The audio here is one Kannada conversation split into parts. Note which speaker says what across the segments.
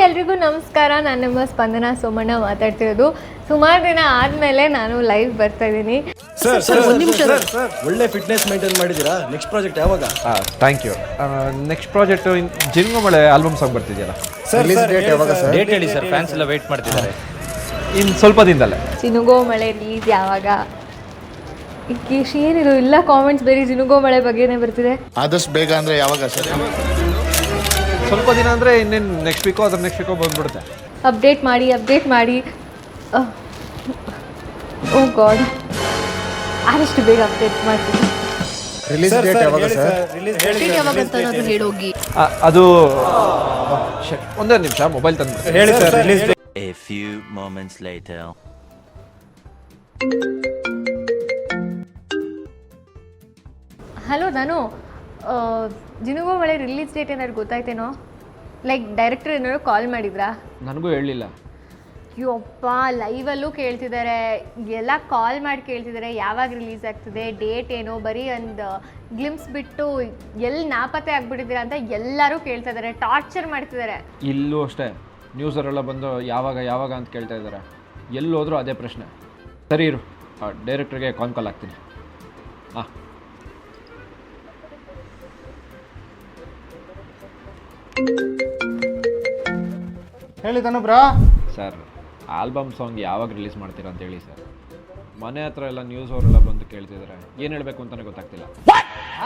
Speaker 1: ಎಲ್ರಿಗೂ ನಮಸ್ಕಾರ. ನಾನು ನಿಮ್ಮ ಸ್ಪಂದನಾ ಸೋಮಣ್ಣ ಮಾತಾಡ್ತಿರೋದು. ಸುಮಾರು ದಿನ ಆದಮೇಲೆ ನಾನು ಲೈವ್ ಬರ್ತಾ ಇದ್ದೀನಿ.
Speaker 2: ಒಳ್ಳೆ ಫಿಟ್ನೆಸ್ ಮೇಂಟೈನ್ ಮಾಡಿದ್ದೀರಾ. ನೆಕ್ಸ್ಟ್ ಪ್ರಾಜೆಕ್ಟ್ ಯಾವಾಗ?
Speaker 3: Thank you. ನೆಕ್ಸ್ಟ್ ಪ್ರಾಜೆಕ್ಟು ಜಿನ್ಗೋಮಳೆ ಆಲ್ಬಮ್ ಸಾಂಗ್ ಬರ್ತಿದೆಯಲ್ಲ
Speaker 2: ಸರ್, ಡೇಟ್ ಯಾವಾಗ ಸರ್?
Speaker 4: ಡೇಟ್ ಹೇಳಿ ಸರ್, ಫ್ಯಾನ್ಸ್ ಎಲ್ಲ ವೇಟ್ ಮಾಡ್ತಿದ್ದಾರೆ.
Speaker 3: ಇನ್ನು ಸ್ವಲ್ಪ ದಿನದಲ್ಲೇ.
Speaker 1: ಜಿನುಗೋ ಮಳೆ ರಿಲೀಸ್ ಯಾವಾಗ? ಏನಿದು ಇಲ್ಲ ಕಾಮೆಂಟ್ಸ್ ಬೇರೆ ಜಿನುಗೋ ಮಳೆ ಬಗ್ಗೆನೇ ಬರ್ತಿದೆ. ಆದಷ್ಟು ಬೇಗ ಅಂದರೆ ಯಾವಾಗ ಸರ್?
Speaker 3: ಸ್ವಲ್ಪ ದಿನ ಅಂದರೆ ಇನ್ನೇನು ನೆಕ್ಸ್ಟ್ ವೀಕೋ ಅದ್ರ ನೆಕ್ಸ್ಟ್ ವೀಕೋ ಬಂದ್ಬಿಡುತ್ತೆ.
Speaker 1: ಅಪ್ಡೇಟ್ ಮಾಡಿ ಓ ಗಾಡ್, ಆದಷ್ಟು ಬೇಗ ಅಪ್ಡೇಟ್ ಮಾಡ್ತೀನಿ.
Speaker 2: ರಿಲೀಸ್ ಡೇಟ್ ಯಾವಾಗ ಸರ್?
Speaker 3: ಅದು ಒಂದೇ ನಿಮಿಷ ಮೊಬೈಲ್ ತಂದು
Speaker 2: ಹೇಳಿ sir. Release
Speaker 5: A few moments later.
Speaker 1: Hello, ನಾನು ಜಿನುಗೋ ಮಳೆ ರಿಲೀಸ್ ಡೇಟ್ ಏನಾದ್ರು ಗೊತ್ತಾಯ್ತೇನೋ? ಲೈಕ್ ಡೈರೆಕ್ಟರ್ ಏನಾದ್ರು ಕಾಲ್ ಮಾಡಿದ್ರಾ?
Speaker 3: ನನಗೂ ಹೇಳಿಲ್ಲ.
Speaker 1: ಅಯ್ಯಪ್ಪ, ಲೈವಲ್ಲೂ ಕೇಳ್ತಿದ್ದಾರೆ, ಎಲ್ಲ ಕಾಲ್ ಮಾಡಿ ಕೇಳ್ತಿದ್ದಾರೆ ಯಾವಾಗ ರಿಲೀಸ್ ಆಗ್ತಿದೆ, ಡೇಟ್ ಏನು, ಬರೀ ಒಂದು ಗ್ಲಿಮ್ಸ್ ಬಿಟ್ಟು ಎಲ್ಲಿ ನಾಪತ್ತೆ ಆಗ್ಬಿಟ್ಟಿದ್ದೀರಾ ಅಂತ ಎಲ್ಲರೂ ಕೇಳ್ತಾ ಇದ್ದಾರೆ, ಟಾರ್ಚರ್ ಮಾಡ್ತಿದ್ದಾರೆ.
Speaker 3: ಇಲ್ಲೂ ಅಷ್ಟೇ, ನ್ಯೂಸರೆಲ್ಲ ಬಂದು ಯಾವಾಗ ಅಂತ ಕೇಳ್ತಾ ಇದ್ದಾರೆ. ಎಲ್ಲೋದ್ರೂ ಅದೇ ಪ್ರಶ್ನೆ. ಸರಿ ಇರು, ಡೈರೆಕ್ಟ್ರಿಗೆ ಕಾಲ್ ಆಗ್ತೀನಿ. ಹಾಂ,
Speaker 6: ಹೇಳಿದನು ಬ್ರಾ.
Speaker 3: ಸರ್, ಆಲ್ಬಮ್ ಸಾಂಗ್ ಯಾವಾಗ ರಿಲೀಸ್ ಮಾಡ್ತೀರಾ ಅಂತ ಹೇಳಿ ಸರ್. ಮನೆ ಹತ್ರ ಎಲ್ಲ ನ್ಯೂಸ್ ಅವರೆಲ್ಲ ಬಂದು ಕೇಳ್ತಿದ್ದಾರೆ, ಏನು ಹೇಳಬೇಕು ಅಂತಲೇ ಗೊತ್ತಾಗ್ತಿಲ್ಲ.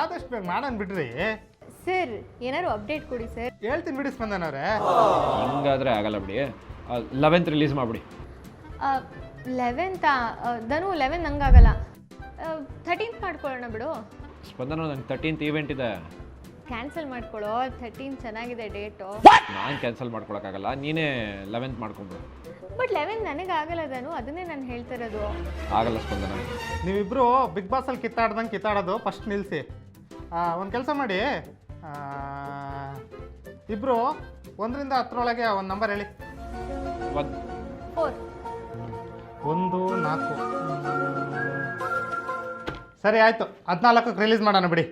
Speaker 6: ಆದಷ್ಟು ಬೇಗ ಮಾಡೋಣ ಬಿಡ್ರಿ
Speaker 1: ಸರ್. ಏನಾದ್ರು ಅಪ್ಡೇಟ್ ಕೊಡಿ ಸರ್.
Speaker 6: ಹೇಳ್ತೀನಿ ಬಿಡಿ ಸ್ಪಂದನವ್ರೆ.
Speaker 3: ಹಿಂಗಾದರೆ ಆಗಲ್ಲ ಬಿಡಿ. 11th ರಿಲೀಸ್ ಮಾಡಿಬಿಡಿ.
Speaker 1: 11th ಧನು 11 ನಂಗಾಗಲ್ಲ. 13th ಮಾಡ್ಕೊಳ್ಳೋಣ ಬಿಡು.
Speaker 3: ಸ್ಪಂದನ, ನಂಗೆ 13th ಈವೆಂಟ್ ಇದೆ.
Speaker 1: ಕ್ಯಾನ್ಸಲ್ ಮಾಡ್ಕೊಳ್ಳೋ. 13 ಚೆನ್ನಾಗಿದೆ ಡೇಟು.
Speaker 3: ನಾನು ಕ್ಯಾನ್ಸಲ್ ಮಾಡ್ಕೊಳಕ್ಕಾಗಲ್ಲ, ನೀನೇ 11th ಮಾಡ್ಕೊಂಬಿಡು.
Speaker 1: ಬಟ್ 11 ನನಗಾಗಲ್ಲ ಧನು, ಅದನ್ನೇ ನಾನು ಹೇಳ್ತಾ ಇರೋದು.
Speaker 3: ಆಗಲ್ಲ ಸ್ಪಂದನ.
Speaker 6: ನೀವಿಬ್ರು ಬಿಗ್ ಬಾಸಲ್ಲಿ ಕಿತ್ತಾಡೋದು ಫಸ್ಟ್ ನಿಲ್ಲಿಸಿ. ಒಂದು ಕೆಲಸ ಮಾಡಿ, ಇಬ್ಬರು 1ರಿಂದ 10ರೊಳಗೆ ಒಂದು ನಂಬರ್ ಹೇಳಿ.
Speaker 1: 4.
Speaker 6: 1, 4. ಸರಿ ಆಯಿತು, 14ಕ್ಕೆ ರಿಲೀಸ್ ಮಾಡೋಣ ಬಿಡಿ.